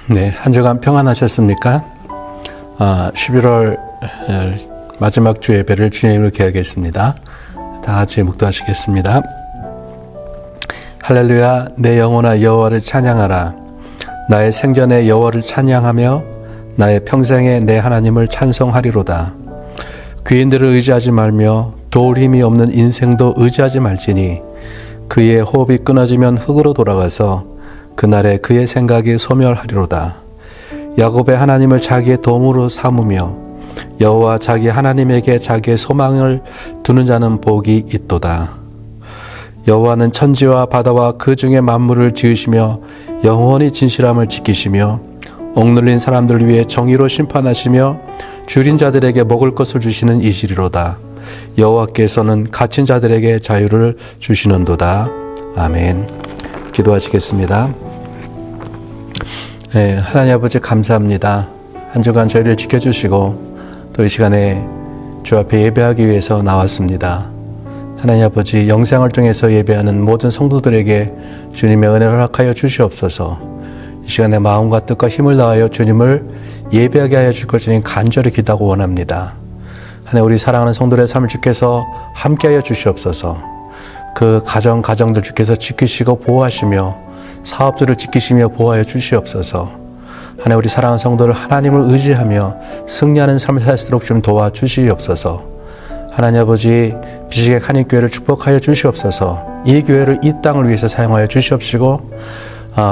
네, 한 주간 평안하셨습니까? 11월 마지막 주 예배를 주님으로 기하겠습니다. 다 같이 묵도하시겠습니다. 할렐루야, 내 영혼아 여호와를 찬양하라. 나의 생전에 여호와를 찬양하며 나의 평생에 내 하나님을 찬송하리로다. 귀인들을 의지하지 말며 도울 힘이 없는 인생도 의지하지 말지니 그의 호흡이 끊어지면 흙으로 돌아가서 그날에 그의 생각이 소멸하리로다. 야곱의 하나님을 자기의 도움으로 삼으며 여호와 자기 하나님에게 자기의 소망을 두는 자는 복이 있도다. 여호와는 천지와 바다와 그 중에 만물을 지으시며 영원히 진실함을 지키시며 억눌린 사람들을 위해 정의로 심판하시며 줄인 자들에게 먹을 것을 주시는 이시리로다. 여호와께서는 갇힌 자들에게 자유를 주시는도다. 아멘. 기도하시겠습니다. 네, 하나님 아버지 감사합니다. 한 주간 저희를 지켜주시고 또 이 시간에 주 앞에 예배하기 위해서 나왔습니다. 하나님 아버지 영상을 통해서 예배하는 모든 성도들에게 주님의 은혜를 허락하여 주시옵소서. 이 시간에 마음과 뜻과 힘을 다하여 주님을 예배하게 하여 줄 것 주님 간절히 기도하고 원합니다. 하나님 우리 사랑하는 성도들의 삶을 주께서 함께하여 주시옵소서. 그 가정들 주께서 지키시고 보호하시며 사업들을 지키시며 보호하여 주시옵소서. 하나님 우리 사랑하는 성도를 하나님을 의지하며 승리하는 삶을 살 수 있도록 좀 도와주시옵소서. 하나님 아버지 비시객 한인교회를 축복하여 주시옵소서. 이 교회를 이 땅을 위해서 사용하여 주시옵시고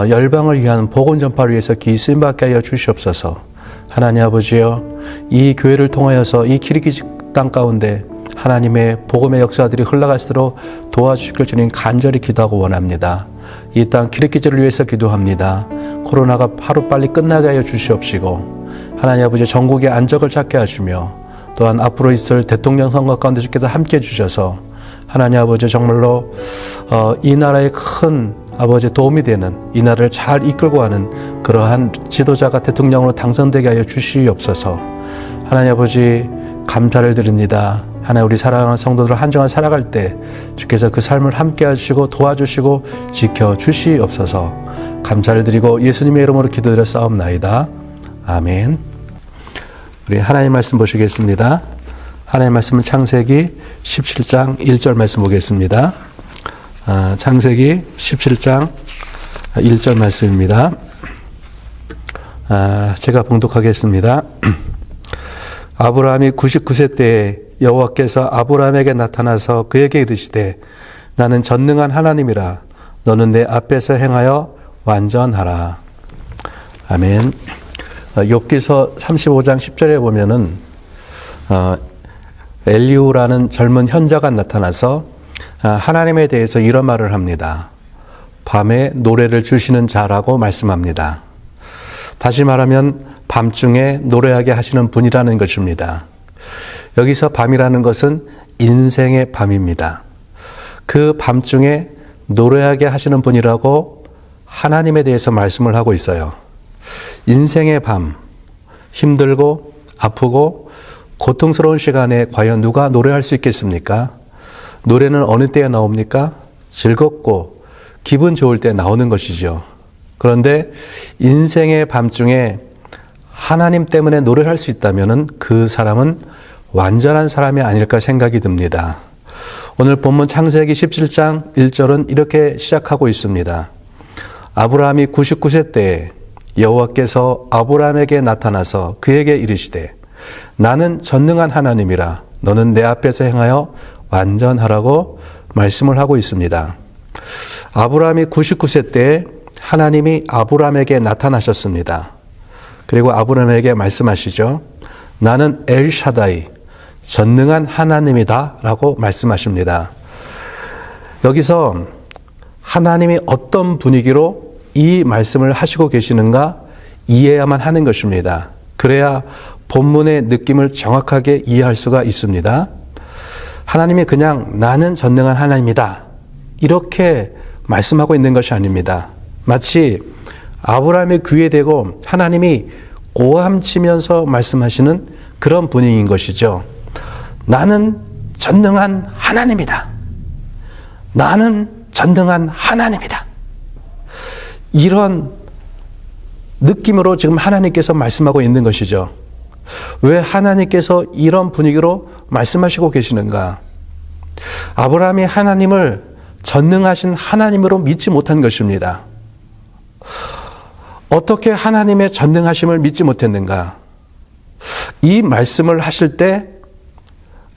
열방을 위한 복음 전파를 위해서 기 쓰임받게 하여 주시옵소서. 하나님 아버지여 이 교회를 통하여서 이 키리키 땅 가운데 하나님의 복음의 역사들이 흘러갈 수 있도록 도와주실 주님 간절히 기도하고 원합니다. 이 땅 키리키지를 위해서 기도합니다. 코로나가 하루빨리 끝나게 하여 주시옵시고 하나님 아버지 전국의 안정을 찾게 하시며 또한 앞으로 있을 대통령 선거 가운데 주께서 함께해 주셔서 하나님 아버지 정말로 이 나라의 큰 아버지 도움이 되는 이 나라를 잘 이끌고 가는 그러한 지도자가 대통령으로 당선되게 하여 주시옵소서. 하나님 아버지 감사를 드립니다. 하나님 우리 사랑하는 성도들 한 주간 살아갈 때 주께서 그 삶을 함께 하시고 도와주시고 지켜주시옵소서. 감사를 드리고 예수님의 이름으로 기도드려 싸움나이다. 아멘. 우리 하나님 말씀 보시겠습니다. 하나님 말씀은 창세기 17장 1절 말씀 보겠습니다. 창세기 17장 1절 말씀입니다. 제가 봉독하겠습니다. 아브라함이 99세 때에 여호와께서 아브라함에게 나타나서 그에게 이르시되 나는 전능한 하나님이라 너는 내 앞에서 행하여 완전하라. 아멘. 욥기서 35장 10절에 보면은 엘리후라는 젊은 현자가 나타나서 하나님에 대해서 이런 말을 합니다. 밤에 노래를 주시는 자라고 말씀합니다. 다시 말하면 밤중에 노래하게 하시는 분이라는 것입니다. 여기서 밤이라는 것은 인생의 밤입니다. 그 밤중에 노래하게 하시는 분이라고 하나님에 대해서 말씀을 하고 있어요. 인생의 밤, 힘들고 아프고 고통스러운 시간에 과연 누가 노래할 수 있겠습니까? 노래는 어느 때에 나옵니까? 즐겁고 기분 좋을 때 나오는 것이죠. 그런데 인생의 밤중에 하나님 때문에 노래를 할 수 있다면 그 사람은 완전한 사람이 아닐까 생각이 듭니다. 오늘 본문 창세기 17장 1절은 이렇게 시작하고 있습니다. 아브라함이 99세 때에 여호와께서 아브라함에게 나타나서 그에게 이르시되 나는 전능한 하나님이라 너는 내 앞에서 행하여 완전하라고 말씀을 하고 있습니다. 아브라함이 99세 때에 하나님이 아브라함에게 나타나셨습니다. 그리고 아브라함에게 말씀하시죠. 나는 엘샤다이 전능한 하나님이다 라고 말씀하십니다. 여기서 하나님이 어떤 분위기로 이 말씀을 하시고 계시는가 이해해야만 하는 것입니다. 그래야 본문의 느낌을 정확하게 이해할 수가 있습니다. 하나님이 그냥 나는 전능한 하나님이다 이렇게 말씀하고 있는 것이 아닙니다. 마치 아브라함의 귀에 대고 하나님이 고함치면서 말씀하시는 그런 분위기인 것이죠. 나는 전능한 하나님이다. 나는 전능한 하나님이다. 이런 느낌으로 지금 하나님께서 말씀하고 있는 것이죠. 왜 하나님께서 이런 분위기로 말씀하시고 계시는가? 아브라함이 하나님을 전능하신 하나님으로 믿지 못한 것입니다. 어떻게 하나님의 전능하심을 믿지 못했는가? 이 말씀을 하실 때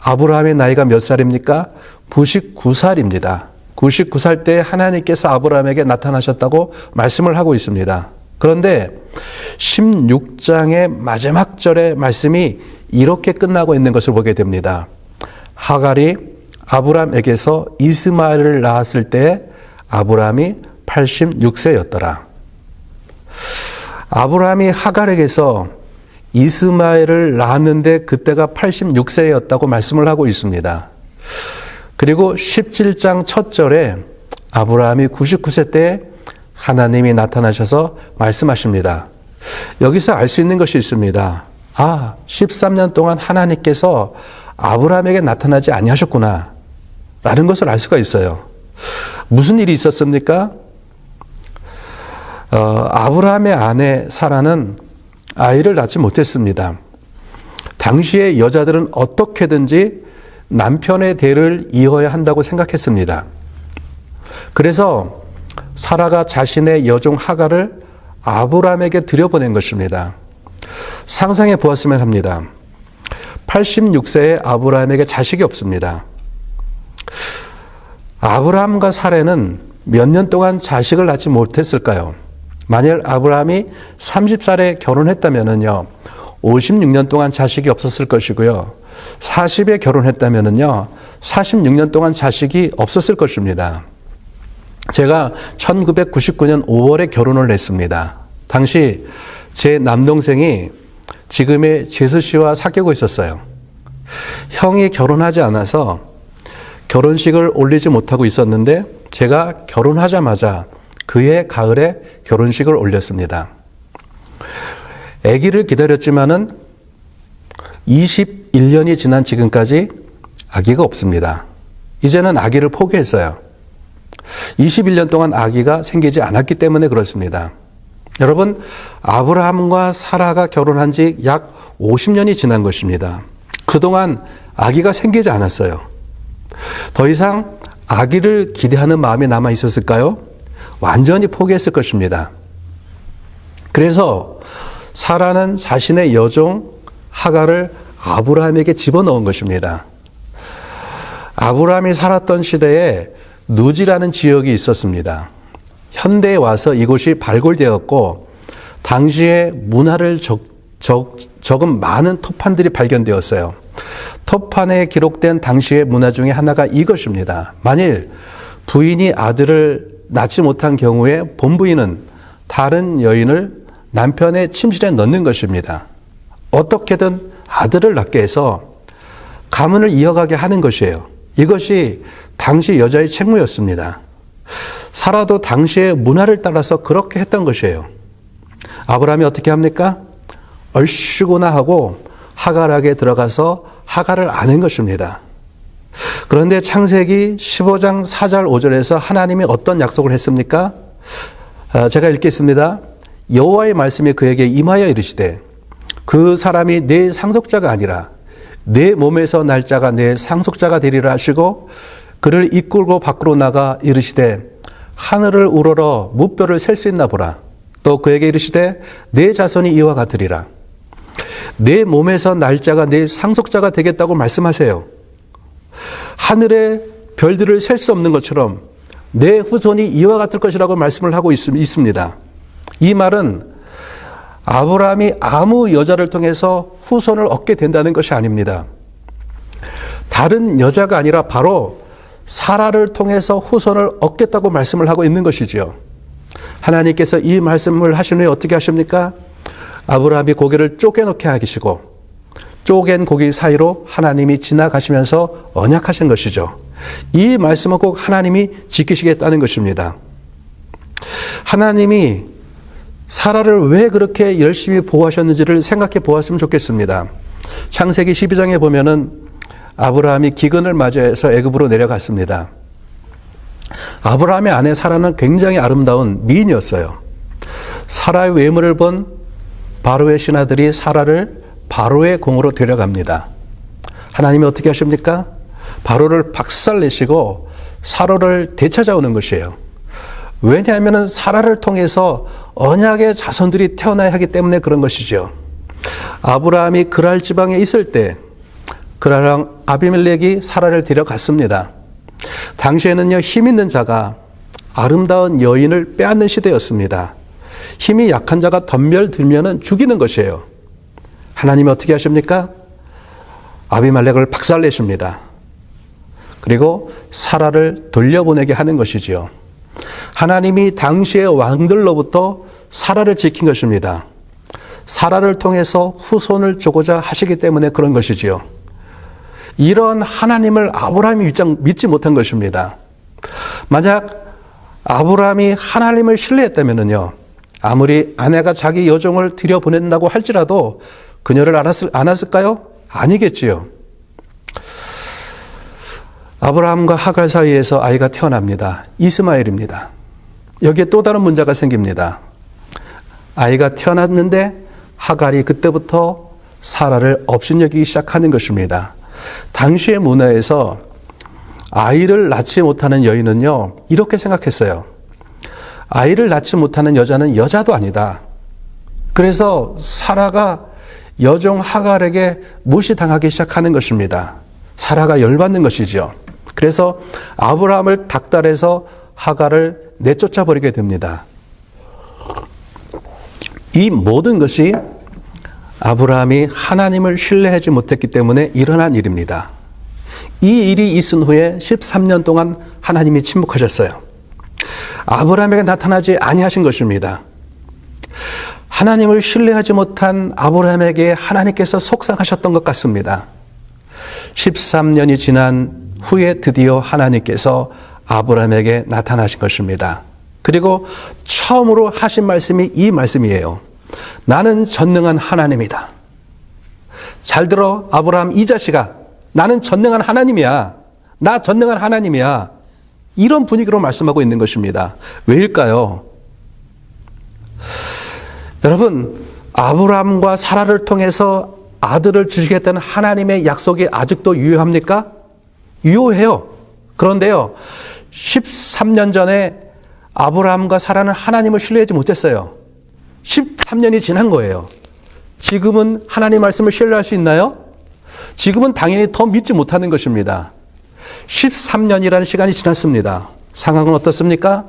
아브라함의 나이가 몇 살입니까? 99살입니다. 99살 때 하나님께서 아브라함에게 나타나셨다고 말씀을 하고 있습니다. 그런데 16장의 마지막 절의 말씀이 이렇게 끝나고 있는 것을 보게 됩니다. 하갈이 아브라함에게서 이스마엘을 낳았을 때 아브라함이 86세였더라. 아브라함이 하갈에게서 이스마엘을 낳았는데 그때가 86세였다고 말씀을 하고 있습니다. 그리고 17장 첫 절에 아브라함이 99세 때 하나님이 나타나셔서 말씀하십니다. 여기서 알 수 있는 것이 있습니다. 13년 동안 하나님께서 아브라함에게 나타나지 아니하셨구나 라는 것을 알 수가 있어요. 무슨 일이 있었습니까? 아브라함의 아내 사라는 아이를 낳지 못했습니다. 당시의 여자들은 어떻게든지 남편의 대를 이어야 한다고 생각했습니다. 그래서 사라가 자신의 여종 하갈을 아브라함에게 들여보낸 것입니다. 상상해 보았으면 합니다. 86세의 아브라함에게 자식이 없습니다. 아브라함과 사라는 몇 년 동안 자식을 낳지 못했을까요? 만일 아브라함이 30살에 결혼했다면요, 56년 동안 자식이 없었을 것이고요. 40에 결혼했다면요, 46년 동안 자식이 없었을 것입니다. 제가 1999년 5월에 결혼을 했습니다. 당시 제 남동생이 지금의 제수 씨와 사귀고 있었어요. 형이 결혼하지 않아서 결혼식을 올리지 못하고 있었는데 제가 결혼하자마자 그해 가을에 결혼식을 올렸습니다. 아기를 기다렸지만은 21년이 지난 지금까지 아기가 없습니다. 이제는 아기를 포기했어요. 21년 동안 아기가 생기지 않았기 때문에 그렇습니다. 여러분, 아브라함과 사라가 결혼한 지 약 50년이 지난 것입니다. 그동안 아기가 생기지 않았어요. 더 이상 아기를 기대하는 마음이 남아 있었을까요? 완전히 포기했을 것입니다. 그래서 사라는 자신의 여종 하갈을 아브라함에게 집어넣은 것입니다. 아브라함이 살았던 시대에 누지라는 지역이 있었습니다. 현대에 와서 이곳이 발굴되었고 당시에 문화를 적은 많은 토판들이 발견되었어요. 토판에 기록된 당시의 문화 중에 하나가 이것입니다. 만일 부인이 아들을 낳지 못한 경우에 본부인은 다른 여인을 남편의 침실에 넣는 것입니다. 어떻게든 아들을 낳게 해서 가문을 이어가게 하는 것이에요. 이것이 당시 여자의 책무였습니다. 사라도 당시의 문화를 따라서 그렇게 했던 것이에요. 아브라함이 어떻게 합니까? 얼씨구나 하고 하갈에게 들어가서 하갈을 아는 것입니다. 그런데 창세기 15장 4절 5절에서 하나님이 어떤 약속을 했습니까? 제가 읽겠습니다. 여호와의 말씀이 그에게 임하여 이르시되 그 사람이 내 상속자가 아니라 내 몸에서 날 자가 내 상속자가 되리라 하시고 그를 이끌고 밖으로 나가 이르시되 하늘을 우러러 무뼈를 셀 수 있나 보라. 또 그에게 이르시되 내 자손이 이와 같으리라. 내 몸에서 날 자가 내 상속자가 되겠다고 말씀하세요. 하늘의 별들을 셀 수 없는 것처럼 내 후손이 이와 같을 것이라고 말씀을 하고 있습니다. 이 말은 아브라함이 아무 여자를 통해서 후손을 얻게 된다는 것이 아닙니다. 다른 여자가 아니라 바로 사라를 통해서 후손을 얻겠다고 말씀을 하고 있는 것이지요. 하나님께서 이 말씀을 하신 후에 어떻게 하십니까? 아브라함이 고개를 쪼개놓게 하시고 쪼갠 고기 사이로 하나님이 지나가시면서 언약하신 것이죠. 이 말씀은 꼭 하나님이 지키시겠다는 것입니다. 하나님이 사라를 왜 그렇게 열심히 보호하셨는지를 생각해 보았으면 좋겠습니다. 창세기 12장에 보면은 아브라함이 기근을 맞이해서 애굽으로 내려갔습니다. 아브라함의 아내 사라는 굉장히 아름다운 미인이었어요. 사라의 외모를 본 바로의 신하들이 사라를 바로의 궁으로 데려갑니다. 하나님이 어떻게 하십니까? 바로를 박살내시고 사라를 되찾아오는 것이에요. 왜냐하면 사라를 통해서 언약의 자손들이 태어나야 하기 때문에 그런 것이죠. 아브라함이 그랄 지방에 있을 때 그랄랑 아비멜렉이 사라를 데려갔습니다. 당시에는요, 힘 있는 자가 아름다운 여인을 빼앗는 시대였습니다. 힘이 약한 자가 덤벼들면은 죽이는 것이에요. 하나님이 어떻게 하십니까? 아비멜렉을 박살내십니다. 그리고 사라를 돌려보내게 하는 것이지요. 하나님이 당시의 왕들로부터 사라를 지킨 것입니다. 사라를 통해서 후손을 주고자 하시기 때문에 그런 것이지요. 이런 하나님을 아브라함이 믿지 못한 것입니다. 만약 아브라함이 하나님을 신뢰했다면요, 아무리 아내가 자기 여종을 들여보낸다고 할지라도 그녀를 안았을까요? 아니겠지요. 아브라함과 하갈 사이에서 아이가 태어납니다. 이스마엘입니다. 여기에 또 다른 문제가 생깁니다. 아이가 태어났는데 하갈이 그때부터 사라를 업신여기기 시작하는 것입니다. 당시의 문화에서 아이를 낳지 못하는 여인은요, 이렇게 생각했어요. 아이를 낳지 못하는 여자는 여자도 아니다. 그래서 사라가 여종 하갈에게 무시당하기 시작하는 것입니다. 사라가 열받는 것이죠. 그래서 아브라함을 닥달해서 하갈을 내쫓아 버리게 됩니다. 이 모든 것이 아브라함이 하나님을 신뢰하지 못했기 때문에 일어난 일입니다. 이 일이 있은 후에 13년 동안 하나님이 침묵하셨어요. 아브라함에게 나타나지 아니하신 것입니다. 하나님을 신뢰하지 못한 아브라함에게 하나님께서 속상하셨던 것 같습니다. 13년이 지난 후에 드디어 하나님께서 아브라함에게 나타나신 것입니다. 그리고 처음으로 하신 말씀이 이 말씀이에요. 나는 전능한 하나님이다. 잘 들어, 아브라함 이 자식아, 나는 전능한 하나님이야. 나 전능한 하나님이야. 이런 분위기로 말씀하고 있는 것입니다. 왜일까요? 여러분, 아브라함과 사라를 통해서 아들을 주시겠다는 하나님의 약속이 아직도 유효합니까? 유효해요. 그런데요, 13년 전에 아브라함과 사라는 하나님을 신뢰하지 못했어요. 13년이 지난 거예요. 지금은 하나님 말씀을 신뢰할 수 있나요? 지금은 당연히 더 믿지 못하는 것입니다. 13년이라는 시간이 지났습니다. 상황은 어떻습니까?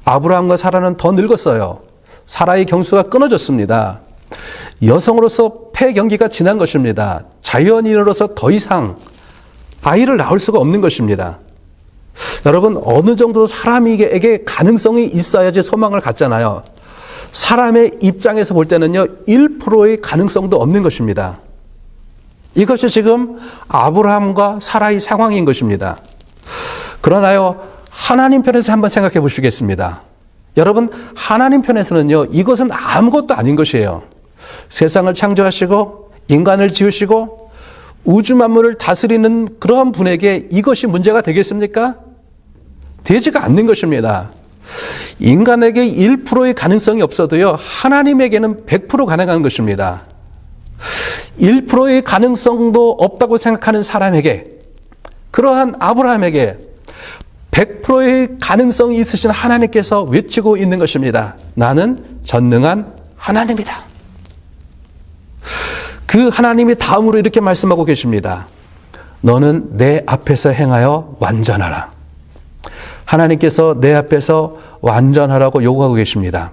아브라함과 사라는 더 늙었어요. 사라의 경수가 끊어졌습니다. 여성으로서 폐경기가 지난 것입니다. 자연인으로서 더 이상 아이를 낳을 수가 없는 것입니다. 여러분, 어느 정도 사람에게 가능성이 있어야지 소망을 갖잖아요. 사람의 입장에서 볼 때는요, 1%의 가능성도 없는 것입니다. 이것이 지금 아브라함과 사라의 상황인 것입니다. 그러나요, 하나님 편에서 한번 생각해 보시겠습니다. 여러분, 하나님 편에서는요, 이것은 아무것도 아닌 것이에요. 세상을 창조하시고 인간을 지으시고 우주 만물을 다스리는 그러한 분에게 이것이 문제가 되겠습니까? 되지가 않는 것입니다. 인간에게 1%의 가능성이 없어도요, 하나님에게는 100% 가능한 것입니다. 1%의 가능성도 없다고 생각하는 사람에게, 그러한 아브라함에게 100%의 가능성이 있으신 하나님께서 외치고 있는 것입니다. 나는 전능한 하나님이다. 그 하나님이 다음으로 이렇게 말씀하고 계십니다. 너는 내 앞에서 행하여 완전하라. 하나님께서 내 앞에서 완전하라고 요구하고 계십니다.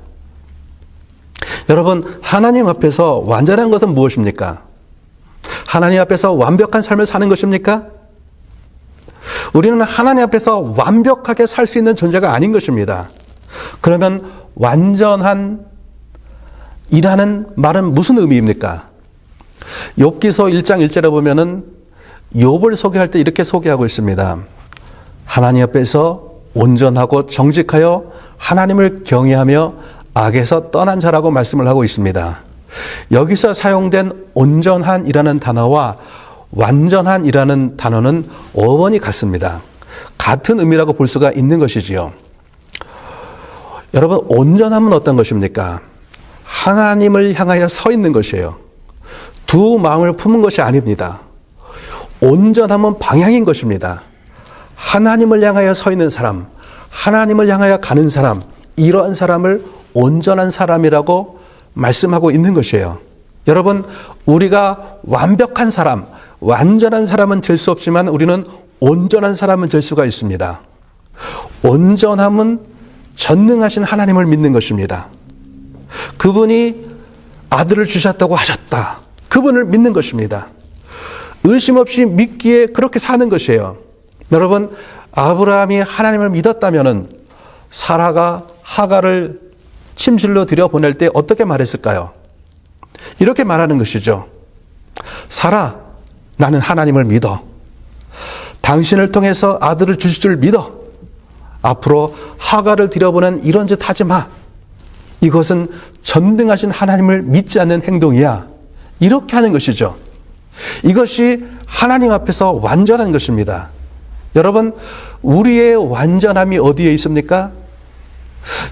여러분, 하나님 앞에서 완전한 것은 무엇입니까? 하나님 앞에서 완벽한 삶을 사는 것입니까? 우리는 하나님 앞에서 완벽하게 살 수 있는 존재가 아닌 것입니다. 그러면 완전한 이라는 말은 무슨 의미입니까? 욥기서 1장 1절에 보면은 욥을 소개할 때 이렇게 소개하고 있습니다. 하나님 앞에서 온전하고 정직하여 하나님을 경외하며 악에서 떠난 자라고 말씀을 하고 있습니다. 여기서 사용된 온전한이라는 단어와 완전한이라는 단어는 어원이 같습니다. 같은 의미라고 볼 수가 있는 것이지요. 여러분, 온전함은 어떤 것입니까? 하나님을 향하여 서 있는 것이에요. 두 마음을 품은 것이 아닙니다. 온전함은 방향인 것입니다. 하나님을 향하여 서 있는 사람, 하나님을 향하여 가는 사람, 이러한 사람을 온전한 사람이라고 말씀하고 있는 것이에요. 여러분, 우리가 완벽한 사람, 완전한 사람은 될 수 없지만 우리는 온전한 사람은 될 수가 있습니다. 온전함은 전능하신 하나님을 믿는 것입니다. 그분이 아들을 주셨다고 하셨다. 그분을 믿는 것입니다. 의심 없이 믿기에 그렇게 사는 것이에요. 여러분, 아브라함이 하나님을 믿었다면 사라가 하갈을 침실로 들여보낼 때 어떻게 말했을까요? 이렇게 말하는 것이죠. 사라, 나는 하나님을 믿어. 당신을 통해서 아들을 주실 줄 믿어. 앞으로 하갈을 들여보낸 이런 짓 하지 마. 이것은 전능하신 하나님을 믿지 않는 행동이야. 이렇게 하는 것이죠. 이것이 하나님 앞에서 완전한 것입니다. 여러분, 우리의 완전함이 어디에 있습니까?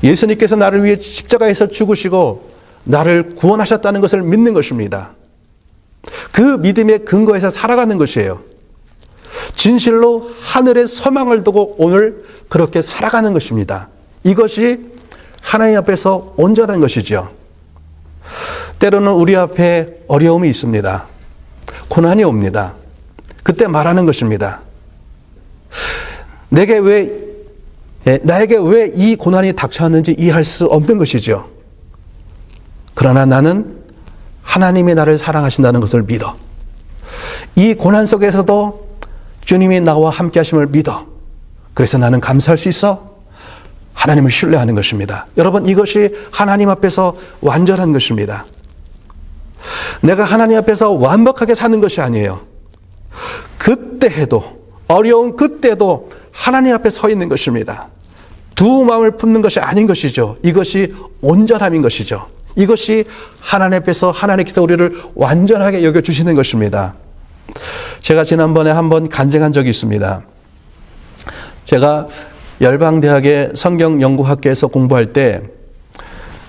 예수님께서 나를 위해 십자가에서 죽으시고 나를 구원하셨다는 것을 믿는 것입니다. 그 믿음의 근거에서 살아가는 것이에요. 진실로 하늘의 소망을 두고 오늘 그렇게 살아가는 것입니다. 이것이 하나님 앞에서 온전한 것이죠. 때로는 우리 앞에 어려움이 있습니다. 고난이 옵니다. 그때 말하는 것입니다. 나에게 왜 이 고난이 닥쳐왔는지 이해할 수 없는 것이죠. 그러나 나는 하나님이 나를 사랑하신다는 것을 믿어. 이 고난 속에서도 주님이 나와 함께 하심을 믿어. 그래서 나는 감사할 수 있어. 하나님을 신뢰하는 것입니다. 여러분, 이것이 하나님 앞에서 완전한 것입니다. 내가 하나님 앞에서 완벽하게 사는 것이 아니에요. 그때 해도, 어려운 그때도 하나님 앞에 서 있는 것입니다. 두 마음을 품는 것이 아닌 것이죠. 이것이 온전함인 것이죠. 이것이 하나님 앞에서 하나님께서 우리를 완전하게 여겨주시는 것입니다. 제가 지난번에 한번 간증한 적이 있습니다. 제가 열방대학의 성경연구학교에서 공부할 때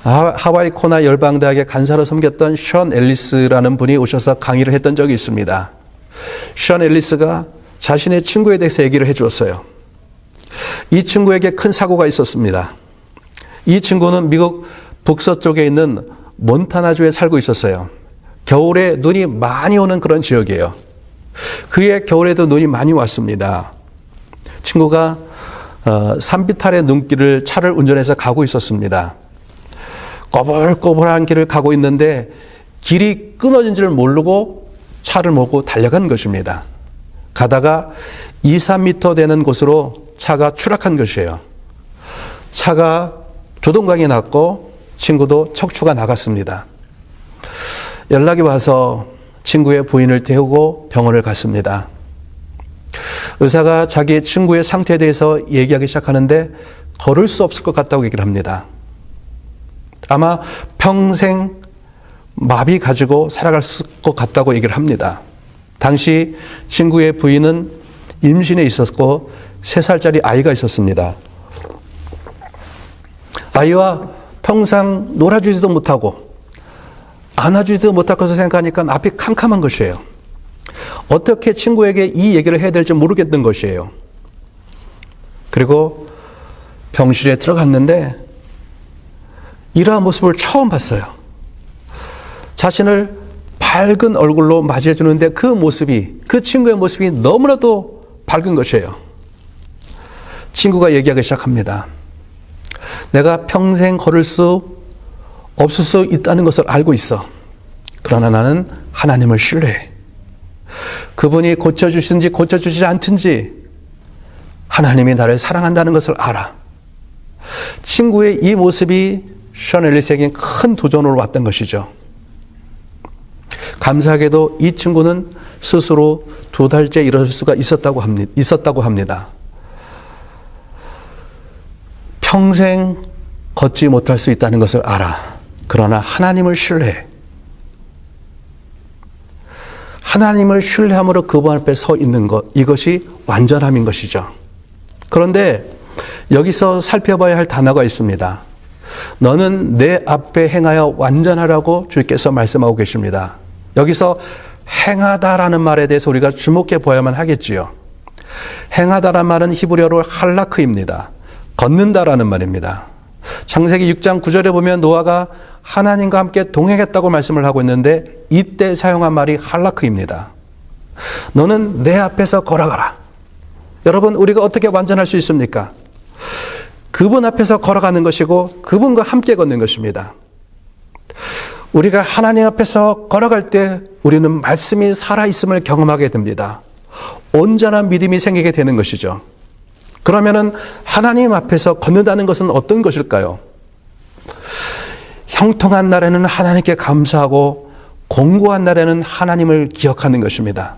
하와이 코나 열방대학의 간사로 섬겼던 션 앨리스라는 분이 오셔서 강의를 했던 적이 있습니다. 션 앨리스가 자신의 친구에 대해서 얘기를 해 주었어요. 이 친구에게 큰 사고가 있었습니다. 이 친구는 미국 북서쪽에 있는 몬타나주에 살고 있었어요. 겨울에 눈이 많이 오는 그런 지역이에요. 그의 겨울에도 눈이 많이 왔습니다. 친구가 산비탈의 눈길을 차를 운전해서 가고 있었습니다. 꼬불꼬불한 길을 가고 있는데 길이 끊어진 줄 모르고 차를 몰고 달려간 것입니다. 가다가 2, 3m 되는 곳으로 차가 추락한 것이에요. 차가 조동강이 났고 친구도 척추가 나갔습니다. 연락이 와서 친구의 부인을 태우고 병원을 갔습니다. 의사가 자기 친구의 상태에 대해서 얘기하기 시작하는데 걸을 수 없을 것 같다고 얘기를 합니다. 아마 평생 마비 가지고 살아갈 것 같다고 얘기를 합니다. 당시 친구의 부인은 임신해 있었고 3살짜리 아이가 있었습니다. 아이와 평생 놀아주지도 못하고 안아주지도 못할 것을 생각하니까 앞이 캄캄한 것이에요. 어떻게 친구에게 이 얘기를 해야 될지 모르겠는 것이에요. 그리고 병실에 들어갔는데 이러한 모습을 처음 봤어요. 자신을 밝은 얼굴로 맞이해 주는데 그 친구의 모습이 너무나도 밝은 것이에요. 친구가 얘기하기 시작합니다. 내가 평생 걸을 수 없을 수 있다는 것을 알고 있어. 그러나 나는 하나님을 신뢰해. 그분이 고쳐주시든지 고쳐주시지 않든지 하나님이 나를 사랑한다는 것을 알아. 친구의 이 모습이 션 앨리스에게 큰 도전으로 왔던 것이죠. 감사하게도 이 친구는 스스로 2달째 일어설 수가 있었다고 합니다. 평생 걷지 못할 수 있다는 것을 알아. 그러나 하나님을 신뢰해. 하나님을 신뢰함으로 그분 앞에 서 있는 것, 이것이 완전함인 것이죠. 그런데 여기서 살펴봐야 할 단어가 있습니다. 너는 내 앞에 행하여 완전하라고 주께서 말씀하고 계십니다. 여기서 행하다라는 말에 대해서 우리가 주목해 보아야만 하겠지요. 행하다라는 말은 히브리어로 할라크입니다. 걷는다라는 말입니다. 창세기 6장 9절에 보면 노아가 하나님과 함께 동행했다고 말씀을 하고 있는데 이때 사용한 말이 할라크입니다. 너는 내 앞에서 걸어가라. 여러분, 우리가 어떻게 완전할 수 있습니까? 그분 앞에서 걸어가는 것이고 그분과 함께 걷는 것입니다. 우리가 하나님 앞에서 걸어갈 때 우리는 말씀이 살아있음을 경험하게 됩니다. 온전한 믿음이 생기게 되는 것이죠. 그러면은 하나님 앞에서 걷는다는 것은 어떤 것일까요? 형통한 날에는 하나님께 감사하고 공고한 날에는 하나님을 기억하는 것입니다.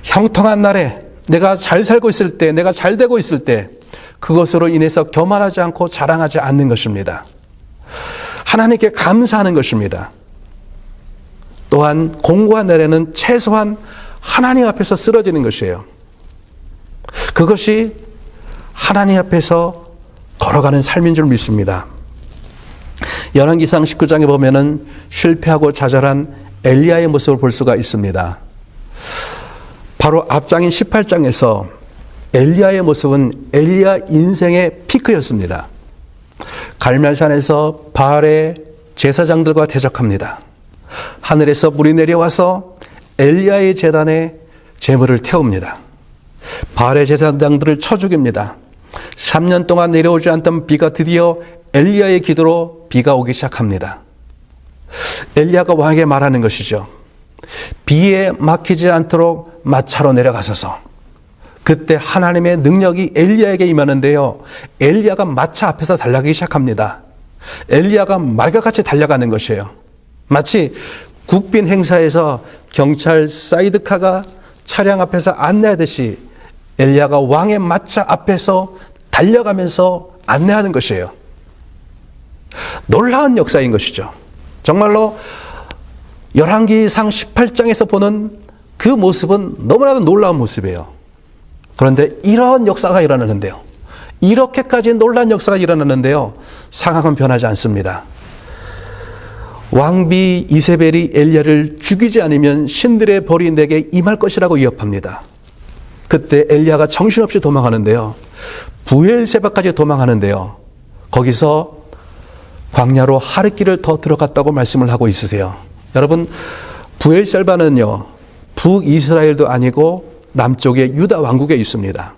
형통한 날에 내가 잘 살고 있을 때, 내가 잘 되고 있을 때 그것으로 인해서 교만하지 않고 자랑하지 않는 것입니다. 하나님께 감사하는 것입니다. 또한 공고한 날에는 최소한 하나님 앞에서 쓰러지는 것이에요. 그것이 하나님 앞에서 걸어가는 삶인 줄 믿습니다. 열왕기상 19장에 보면은 실패하고 좌절한 엘리야의 모습을 볼 수가 있습니다. 바로 앞장인 18장에서 엘리야의 모습은 엘리야 인생의 피크였습니다. 갈멜산에서 바알의 제사장들과 대적합니다. 하늘에서 물이 내려와서 엘리야의 제단에 제물을 태웁니다. 바알의 제사장들을 쳐 죽입니다. 3년 동안 내려오지 않던 비가 드디어 엘리야의 기도로 비가 오기 시작합니다. 엘리야가 왕에게 말하는 것이죠. 비에 막히지 않도록 마차로 내려가소서. 그때 하나님의 능력이 엘리야에게 임하는데요. 엘리야가 마차 앞에서 달려가기 시작합니다. 엘리야가 말과같이 달려가는 것이에요. 마치 국빈 행사에서 경찰 사이드카가 차량 앞에서 안내하듯이 엘리야가 왕의 마차 앞에서 달려가면서 안내하는 것이에요. 놀라운 역사인 것이죠. 정말로 열왕기상 18장에서 보는 그 모습은 너무나도 놀라운 모습이에요. 그런데 이런 역사가 일어나는데요. 이렇게까지 놀라운 역사가 일어나는데요. 상황은 변하지 않습니다. 왕비 이세벨이 엘리야를 죽이지 않으면 신들의 벌이 내게 임할 것이라고 위협합니다. 그때 엘리야가 정신없이 도망하는데요. 부엘세바까지 도망하는데요. 거기서 광야로 하룻길을 더 들어갔다고 말씀을 하고 있으세요. 여러분, 부엘세바는요, 북이스라엘도 아니고 남쪽에 유다 왕국에 있습니다.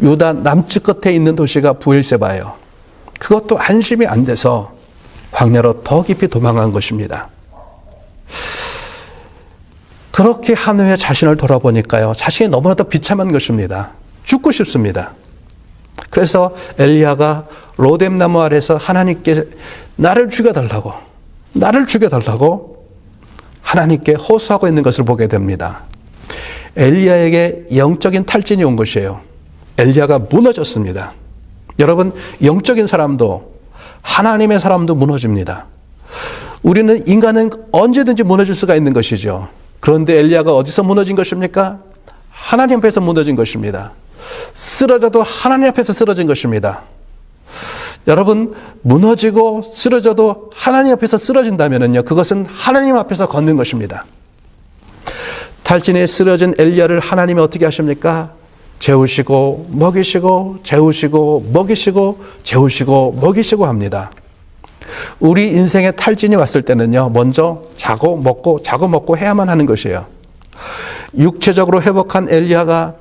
유다 남측 끝에 있는 도시가 부엘세바예요. 그것도 안심이 안 돼서 광야로 더 깊이 도망간 것입니다. 그렇게 한 후에 자신을 돌아보니까요, 자신이 너무나도 비참한 것입니다. 죽고 싶습니다. 그래서 엘리야가 로뎀나무 아래서 하나님께 나를 죽여달라고 하나님께 호소하고 있는 것을 보게 됩니다. 엘리야에게 영적인 탈진이 온 것이에요. 엘리야가 무너졌습니다. 여러분, 영적인 사람도 하나님의 사람도 무너집니다. 우리는 인간은 언제든지 무너질 수가 있는 것이죠. 그런데 엘리야가 어디서 무너진 것입니까? 하나님 앞에서 무너진 것입니다. 쓰러져도 하나님 앞에서 쓰러진 것입니다. 여러분, 무너지고 쓰러져도 하나님 앞에서 쓰러진다면요, 그것은 하나님 앞에서 걷는 것입니다. 탈진에 쓰러진 엘리야를 하나님이 어떻게 하십니까? 재우시고 먹이시고 재우시고 먹이시고 재우시고 먹이시고 합니다. 우리 인생에 탈진이 왔을 때는요, 먼저 자고 먹고 해야만 하는 것이에요. 육체적으로 회복한 엘리야가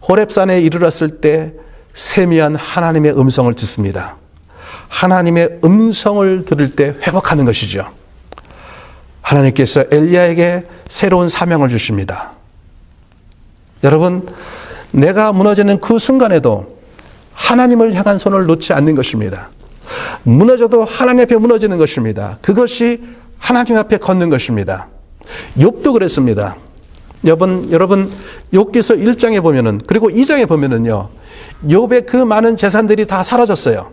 호렙산에 이르렀을 때 세미한 하나님의 음성을 듣습니다. 하나님의 음성을 들을 때 회복하는 것이죠. 하나님께서 엘리야에게 새로운 사명을 주십니다. 여러분, 내가 무너지는 그 순간에도 하나님을 향한 손을 놓지 않는 것입니다. 무너져도 하나님 앞에 무너지는 것입니다. 그것이 하나님 앞에 걷는 것입니다. 욥도 그랬습니다. 여러분, 욥기서 1장에 보면은, 그리고 2장에 보면은요, 욥의 그 많은 재산들이 다 사라졌어요.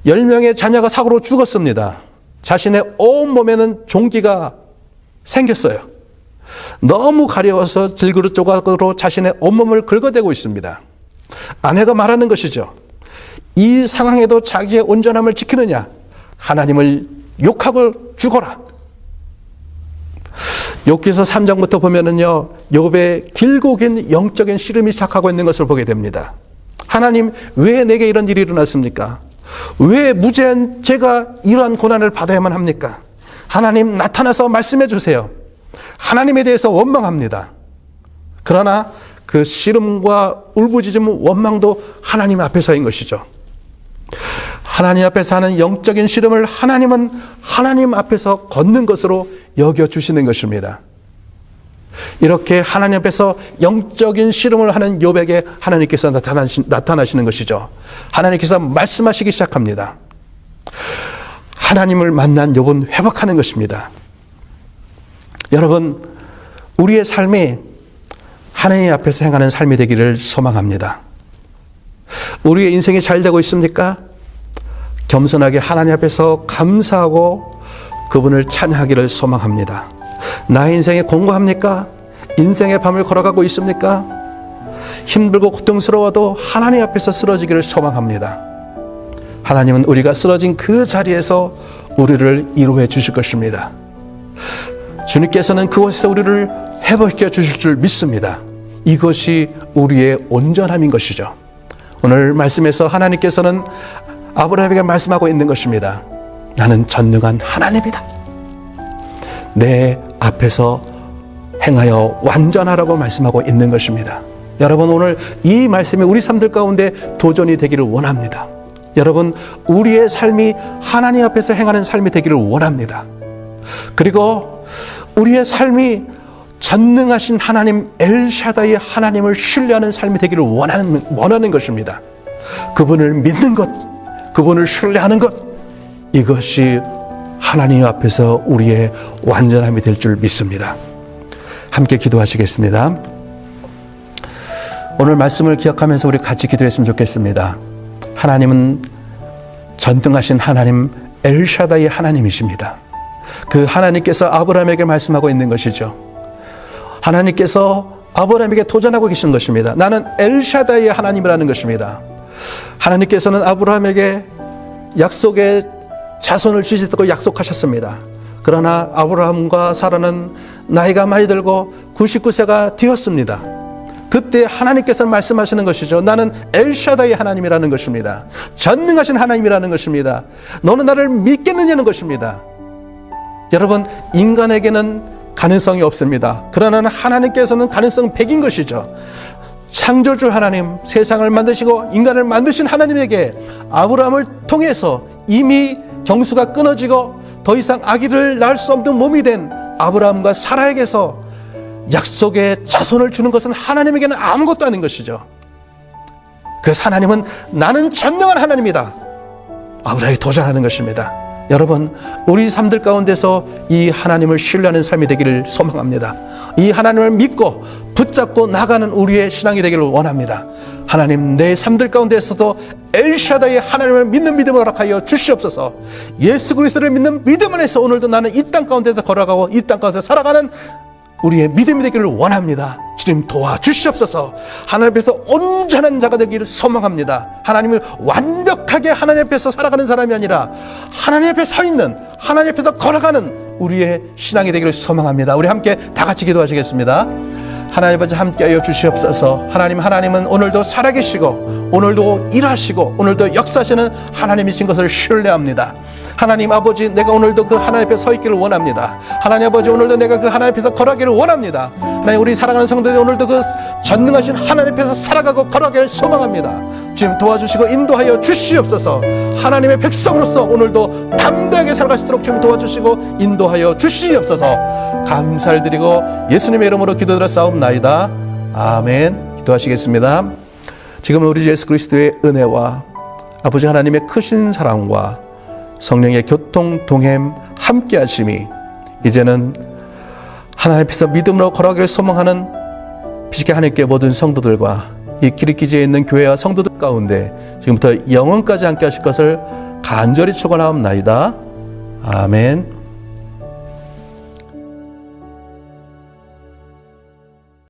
10명의 자녀가 사고로 죽었습니다. 자신의 온몸에는 종기가 생겼어요. 너무 가려워서 질그릇 조각으로 자신의 온몸을 긁어대고 있습니다. 아내가 말하는 것이죠. 이 상황에도 자기의 온전함을 지키느냐? 하나님을 욕하고 죽어라. 욥기서 3장부터 보면은요, 욥의 길고 긴 영적인 씨름이 시작하고 있는 것을 보게 됩니다. 하나님, 왜 내게 이런 일이 일어났습니까? 왜 무죄한 제가 이러한 고난을 받아야만 합니까? 하나님, 나타나서 말씀해 주세요. 하나님에 대해서 원망합니다. 그러나 그 씨름과 울부짖음, 원망도 하나님 앞에서인 것이죠. 하나님 앞에서 하는 영적인 씨름을 하나님은 하나님 앞에서 걷는 것으로 여겨주시는 것입니다. 이렇게 하나님 앞에서 영적인 씨름을 하는 욥에게 하나님께서 나타나시는 것이죠. 하나님께서 말씀하시기 시작합니다. 하나님을 만난 욥은 회복하는 것입니다. 여러분, 우리의 삶이 하나님 앞에서 행하는 삶이 되기를 소망합니다. 우리의 인생이 잘 되고 있습니까? 겸손하게 하나님 앞에서 감사하고 그분을 찬양하기를 소망합니다. 나의 인생에 공고합니까? 인생의 밤을 걸어가고 있습니까? 힘들고 고통스러워도 하나님 앞에서 쓰러지기를 소망합니다. 하나님은 우리가 쓰러진 그 자리에서 우리를 위로해 주실 것입니다. 주님께서는 그곳에서 우리를 회복시켜 주실 줄 믿습니다. 이것이 우리의 온전함인 것이죠. 오늘 말씀에서 하나님께서는 아브라함에게 말씀하고 있는 것입니다. 나는 전능한 하나님이다. 내 앞에서 행하여 완전하라고 말씀하고 있는 것입니다. 여러분, 오늘 이 말씀이 우리 삶들 가운데 도전이 되기를 원합니다. 여러분, 우리의 삶이 하나님 앞에서 행하는 삶이 되기를 원합니다. 그리고 우리의 삶이 전능하신 하나님 엘샤다이 하나님을 신뢰하는 삶이 되기를 원하는 것입니다. 그분을 믿는 것, 그분을 신뢰하는 것, 이것이 하나님 앞에서 우리의 완전함이 될 줄 믿습니다. 함께 기도하시겠습니다. 오늘 말씀을 기억하면서 우리 같이 기도했으면 좋겠습니다. 하나님은 전능하신 하나님 엘샤다이 하나님이십니다. 그 하나님께서 아브라함에게 말씀하고 있는 것이죠. 하나님께서 아브라함에게 도전하고 계신 것입니다. 나는 엘샤다이의 하나님이라는 것입니다. 하나님께서는 아브라함에게 약속의 자손을 주시겠다고 약속하셨습니다. 그러나 아브라함과 사라는 나이가 많이 들고 99세가 되었습니다. 그때 하나님께서 말씀하시는 것이죠. 나는 엘샤다이 하나님이라는 것입니다. 전능하신 하나님이라는 것입니다. 너는 나를 믿겠느냐는 것입니다. 여러분, 인간에게는 가능성이 없습니다. 그러나 하나님께서는 가능성 100인 것이죠. 창조주 하나님, 세상을 만드시고 인간을 만드신 하나님에게 아브라함을 통해서 이미 경수가 끊어지고 더 이상 아기를 낳을 수 없는 몸이 된 아브라함과 사라에게서 약속의 자손을 주는 것은 하나님에게는 아무것도 아닌 것이죠. 그래서 하나님은 나는 전능한 하나님이다, 아브라함이 도전하는 것입니다. 여러분, 우리 삶들 가운데서 이 하나님을 신뢰하는 삶이 되기를 소망합니다. 이 하나님을 믿고 붙잡고 나가는 우리의 신앙이 되기를 원합니다. 하나님, 내 삶들 가운데서도 엘샤다의 하나님을 믿는 믿음을 허락하여 주시옵소서. 예수 그리스도를 믿는 믿음 안에서 오늘도 나는 이 땅 가운데서 걸어가고 이 땅 가운데서 살아가는 우리의 믿음이 되기를 원합니다. 주님 도와주시옵소서. 하나님 앞에서 온전한 자가 되기를 소망합니다. 하나님을 완벽하게 하나님 앞에서 살아가는 사람이 아니라 하나님 앞에 서 있는, 하나님 앞에서 걸어가는 우리의 신앙이 되기를 소망합니다. 우리 함께 다 같이 기도하시겠습니다. 하나님 아버지, 함께하여 주시옵소서. 하나님은 오늘도 살아계시고 오늘도 일하시고 오늘도 역사하시는 하나님이신 것을 신뢰합니다. 하나님 아버지, 내가 오늘도 그 하나님 앞에 서 있기를 원합니다. 하나님 아버지, 오늘도 내가 그 하나님 앞에서 걸어가기를 원합니다. 하나님, 우리 살아가는 성도들이 오늘도 그 전능하신 하나님 앞에서 살아가고 걸어가기를 소망합니다. 주님 도와주시고 인도하여 주시옵소서. 하나님의 백성으로서 오늘도 담대하게 살아갈 수 있도록 주님 도와주시고 인도하여 주시옵소서. 감사를 드리고 예수님의 이름으로 기도드렸사옵나이다. 아멘. 기도하시겠습니다. 지금 우리 예수 그리스도의 은혜와 아버지 하나님의 크신 사랑과 성령의 교통 동행 함께 하심이 이제는 하나님 앞에서 믿음으로 걸어가기를 소망하는 비식의 하나님께 모든 성도들과 이 기리기지에 있는 교회와 성도들 가운데 지금부터 영원까지 함께 하실 것을 간절히 축원하옵나이다. 아멘.